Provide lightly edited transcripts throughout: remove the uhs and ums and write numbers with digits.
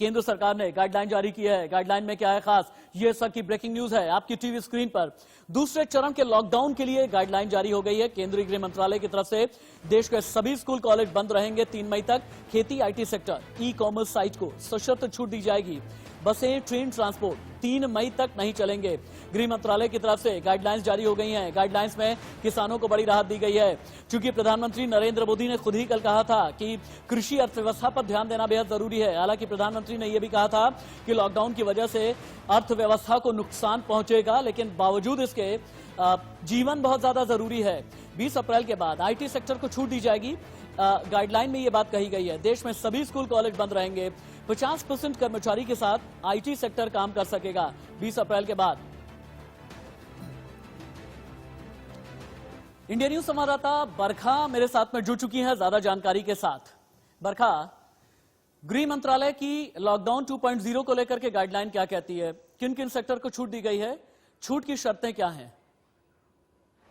केंद्र सरकार ने गाइडलाइन जारी की है। गाइडलाइन में क्या है खास, ये सब की ब्रेकिंग न्यूज है आपकी टीवी स्क्रीन पर। दूसरे चरण के लॉकडाउन के लिए गाइडलाइन जारी हो गई है केंद्रीय गृह मंत्रालय की तरफ से। देश के सभी स्कूल कॉलेज बंद रहेंगे 3 मई तक। खेती, IT सेक्टर, ई-कॉमर्स साइट को सशर्त छूट दी जाएगी। बसें, ट्रेन, ट्रांसपोर्ट 3 मई तक नहीं चलेंगे। गृह मंत्रालय की तरफ से गाइडलाइंस जारी हो गई हैं। गाइडलाइंस में किसानों को बड़ी राहत दी गई है, क्योंकि प्रधानमंत्री नरेंद्र मोदी ने खुद ही कल कहा था कि कृषि अर्थव्यवस्था पर ध्यान देना बेहद जरूरी है। हालांकि प्रधानमंत्री ने यह भी कहा था कि लॉकडाउन की वजह से अर्थव्यवस्था को नुकसान पहुंचेगा, लेकिन बावजूद इसके जीवन बहुत ज्यादा जरूरी है। 20 अप्रैल के बाद IT सेक्टर को छूट दी जाएगी। गाइडलाइन में यह बात कही गई है। देश में सभी स्कूल कॉलेज बंद रहेंगे। 50% कर्मचारी के साथ IT सेक्टर काम कर सकेगा 20 अप्रैल के बाद। इंडिया न्यूज संवाददाता बरखा मेरे साथ में जुड़ चुकी है ज्यादा जानकारी के साथ। बरखा, गृह मंत्रालय की लॉकडाउन 2.0 को लेकर के गाइडलाइन क्या कहती है? किन किन सेक्टर को छूट दी गई है? छूट की शर्तें क्या हैं?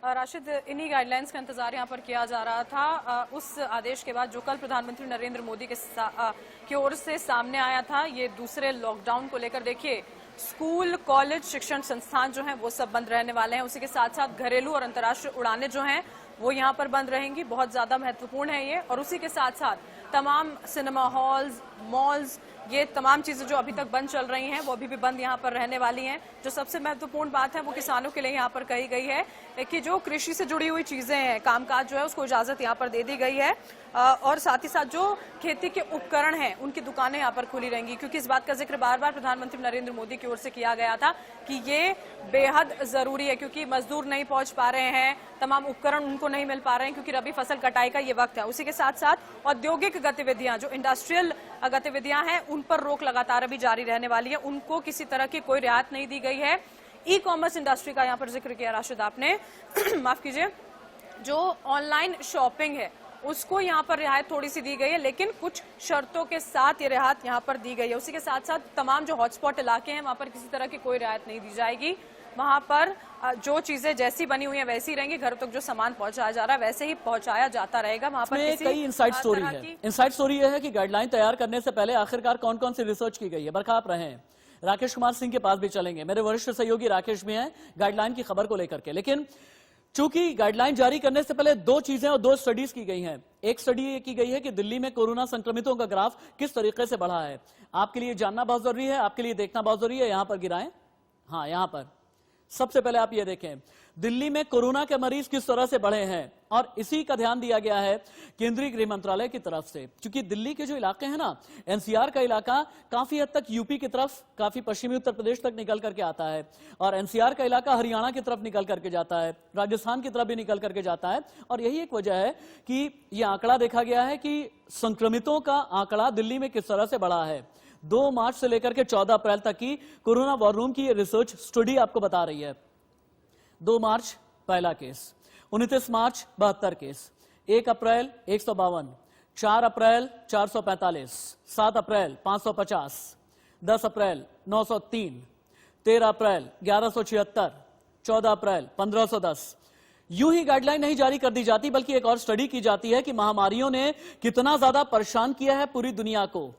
राशिद, इन्हीं गाइडलाइंस का इंतजार यहाँ पर किया जा रहा था। उस आदेश के बाद जो कल प्रधानमंत्री नरेंद्र मोदी की ओर से सामने आया था, ये दूसरे लॉकडाउन को लेकर देखिए, स्कूल, कॉलेज, शिक्षण संस्थान जो हैं वो सब बंद रहने वाले हैं। उसी के साथ साथ घरेलू और अंतर्राष्ट्रीय उड़ानें जो हैं वो यहाँ पर बंद रहेंगी। बहुत ज्यादा महत्वपूर्ण है ये। और उसी के साथ साथ तमाम सिनेमा हॉल्स, मॉल्स, ये तमाम चीजें जो अभी तक बंद चल रही हैं वो अभी भी बंद यहाँ पर रहने वाली हैं। जो सबसे महत्वपूर्ण बात है वो किसानों के लिए यहाँ पर कही गई है कि जो कृषि से जुड़ी हुई चीजें हैं, कामकाज जो है उसको इजाजत यहाँ पर दे दी गई है। और साथ ही साथ जो खेती के उपकरण हैं उनकी दुकानें यहाँ पर खुली रहेंगी, क्योंकि इस बात का जिक्र बार बार प्रधानमंत्री नरेंद्र मोदी की ओर से किया गया था कि ये बेहद जरूरी है, क्योंकि मजदूर नहीं पहुंच पा रहे हैं, तमाम उपकरण उनको नहीं मिल पा रहे हैं, क्योंकि रबी फसल कटाई का ये वक्त है। उसी के साथ साथ औद्योगिक गतिविधियां, जो इंडस्ट्रियल गतिविधियां हैं, उन पर रोक लगातार अभी जारी रहने वाली है। उनको किसी तरह की कोई रियायत नहीं दी गई है। ई-कॉमर्स इंडस्ट्री का यहाँ पर जिक्र किया राशिद आपने माफ कीजिए। जो ऑनलाइन शॉपिंग है उसको यहाँ पर रियायत थोड़ी सी दी गई है, लेकिन कुछ शर्तों के साथ ये रियायत यहाँ पर दी गई है। उसी के साथ साथ तमाम जो हॉटस्पॉट इलाके हैं वहां पर किसी तरह की कोई रियायत नहीं दी जाएगी। वहां पर जो चीजें जैसी बनी हुई हैं वैसी रहेंगी। घरों तक जो सामान पहुंचाया जा रहा है वैसे ही पहुंचाया जाता रहेगा। वहां पर कई इनसाइड स्टोरी है। इनसाइड स्टोरी यह है कि गाइडलाइन तैयार करने से पहले आखिरकार कौन कौन सी रिसर्च की गई है। बरखा आप रहे हैं, राकेश कुमार सिंह के पास भी चलेंगे, मेरे वरिष्ठ सहयोगी राकेश भी हैं गाइडलाइन की खबर को लेकर के। लेकिन चूंकि गाइडलाइन जारी करने से पहले 2 चीजें और 2 स्टडीज की गई हैं। एक स्टडी ये की गई है कि दिल्ली में कोरोना संक्रमितों का ग्राफ किस तरीके से बढ़ा है। आपके लिए जानना बहुत जरूरी है, आपके लिए देखना बहुत जरूरी है। यहां पर गिराएं, हाँ यहां पर सबसे पहले आप ये देखें दिल्ली में कोरोना के मरीज किस तरह से बढ़े हैं, और इसी का ध्यान दिया गया है केंद्रीय गृह मंत्रालय की तरफ से। क्योंकि दिल्ली के जो इलाके हैं ना, NCR का इलाका काफी हद तक यूपी की तरफ, काफी पश्चिमी उत्तर प्रदेश तक निकल करके आता है, और NCR का इलाका हरियाणा की तरफ निकल करके जाता है, राजस्थान की तरफ भी निकल करके जाता है। और यही एक वजह है कि यह आंकड़ा देखा गया है कि संक्रमितों का आंकड़ा दिल्ली में किस तरह से बढ़ा है। 2 मार्च से लेकर के 14 अप्रैल तक की कोरोना वॉर रूम की रिसर्च स्टडी आपको बता रही है। 2 मार्च पहला केस, 29 मार्च 72 केस, 1 अप्रैल 152, 4 अप्रैल 445, 7 अप्रैल 550, 10 अप्रैल 903, 13 अप्रैल 1176, 14 अप्रैल 1510। यूं ही गाइडलाइन नहीं जारी कर दी जाती, बल्कि एक और स्टडी की जाती है कि महामारियों ने कितना ज्यादा परेशान किया है पूरी दुनिया को।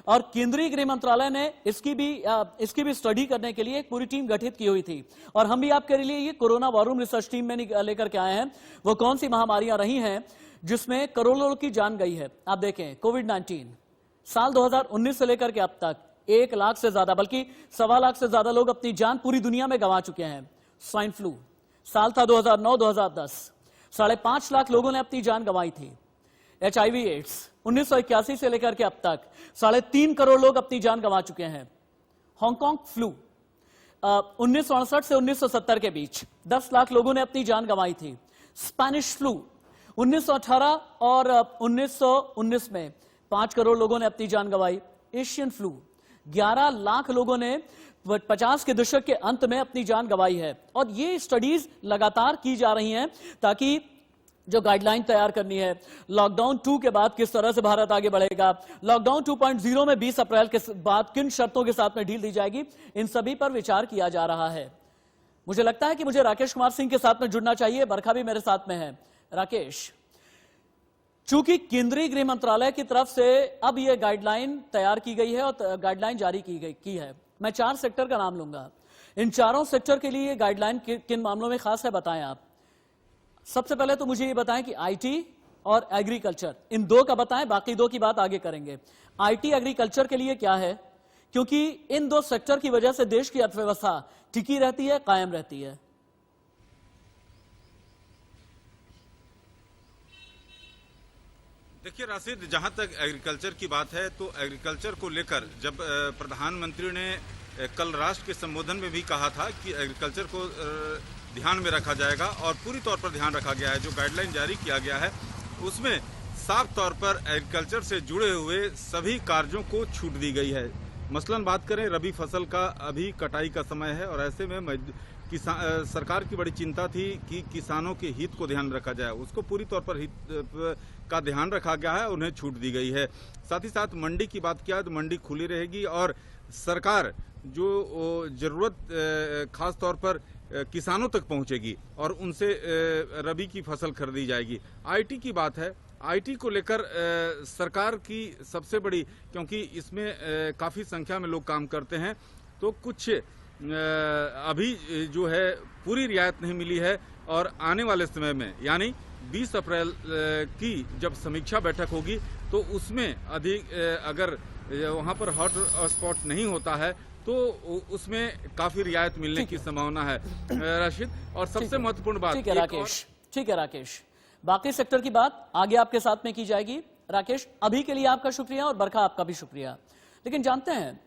और केंद्रीय गृह मंत्रालय ने इसकी भी स्टडी करने के लिए एक पूरी टीम गठित की हुई थी। और हम भी आपके लिए ये corona war room research team में लेकर के आए हैं वो कौन सी महामारियां रही हैं जिसमें करोड़ों लोगों की जान गई है। आप देखें, कोविड-19 साल 2019 से लेकर के अब तक 1 लाख से ज्यादा, बल्कि 1.25 लाख से ज्यादा लोग अपनी जान पूरी दुनिया में गंवा चुके हैं। स्वाइन फ्लू साल था 2009-2010, 5.5 लाख लोगों ने अपनी जान गंवाई थी। HIV एड्स 1981 से लेकर के अब तक 3.5 करोड़ लोग अपनी जान गंवा चुके हैं। हांगकांग फ्लू 1968 से 1970 के बीच 10 लाख लोगों ने अपनी जान गंवाई थी। स्पेनिश फ्लू 1918 और 1919 में 5 करोड़ लोगों ने अपनी जान गंवाई। एशियन फ्लू 11 लाख लोगों ने 50 के दशक के अंत में अपनी जान गंवाई है। और ये स्टडीज लगातार की जा रही हैं ताकि जो गाइडलाइन तैयार करनी है लॉकडाउन 2 के बाद किस तरह से भारत आगे बढ़ेगा, लॉकडाउन 2.0 में 20 अप्रैल के बाद किन शर्तों के साथ में ढील दी जाएगी, इन सभी पर विचार किया जा रहा है। मुझे लगता है कि मुझे राकेश कुमार सिंह के साथ में जुड़ना चाहिए। बरखा भी मेरे साथ में है। राकेश, चूंकि केंद्रीय गृह मंत्रालय की तरफ से अब यह गाइडलाइन तैयार की गई है और गाइडलाइन जारी की है, मैं 4 सेक्टर का नाम लूंगा। इन चारों सेक्टर के लिए ये गाइडलाइन किन मामलों में खास है, बताएं आप। सबसे पहले तो मुझे ये बताएं कि आईटी और एग्रीकल्चर, इन 2 का बताएं, बाकी 2 की बात आगे करेंगे। आईटी एग्रीकल्चर के लिए क्या है, क्योंकि इन 2 सेक्टर की वजह से देश की अर्थव्यवस्था टिकी रहती है, कायम रहती है। देखिए राशिद, जहां तक एग्रीकल्चर की बात है तो एग्रीकल्चर को लेकर जब प्रधानमंत्री ने कल राष्ट्र के संबोधन में भी कहा था कि एग्रीकल्चर को ध्यान में रखा जाएगा और पूरी तौर पर ध्यान रखा गया है। जो गाइडलाइन जारी किया गया है उसमें साफ तौर पर एग्रीकल्चर से जुड़े हुए सभी कार्यों को छूट दी गई है। मसलन बात करें, रबी फसल का अभी कटाई का समय है और ऐसे में सरकार की बड़ी चिंता थी कि किसानों के हित को ध्यान रखा जाए, उसको पूरी तौर पर हित का ध्यान रखा गया है, उन्हें छूट दी गई है। साथ ही साथ मंडी की बात किया तो मंडी खुली रहेगी और सरकार जो जरूरत खास तौर पर किसानों तक पहुंचेगी और उनसे रबी की फसल खरीदी जाएगी। आईटी की बात है, आईटी को लेकर सरकार की सबसे बड़ी, क्योंकि इसमें काफ़ी संख्या में लोग काम करते हैं, तो कुछ अभी जो है पूरी रियायत नहीं मिली है और आने वाले समय में यानी 20 अप्रैल की जब समीक्षा बैठक होगी तो उसमें अधिक अगर वहां पर हॉट स्पॉट नहीं होता है तो उसमें काफी रियायत मिलने की संभावना है राशिद। और सबसे महत्वपूर्ण बात, ठीक है राकेश, बाकी सेक्टर की बात आगे आपके साथ में की जाएगी। राकेश, अभी के लिए आपका शुक्रिया और बरखा आपका भी शुक्रिया। लेकिन जानते हैं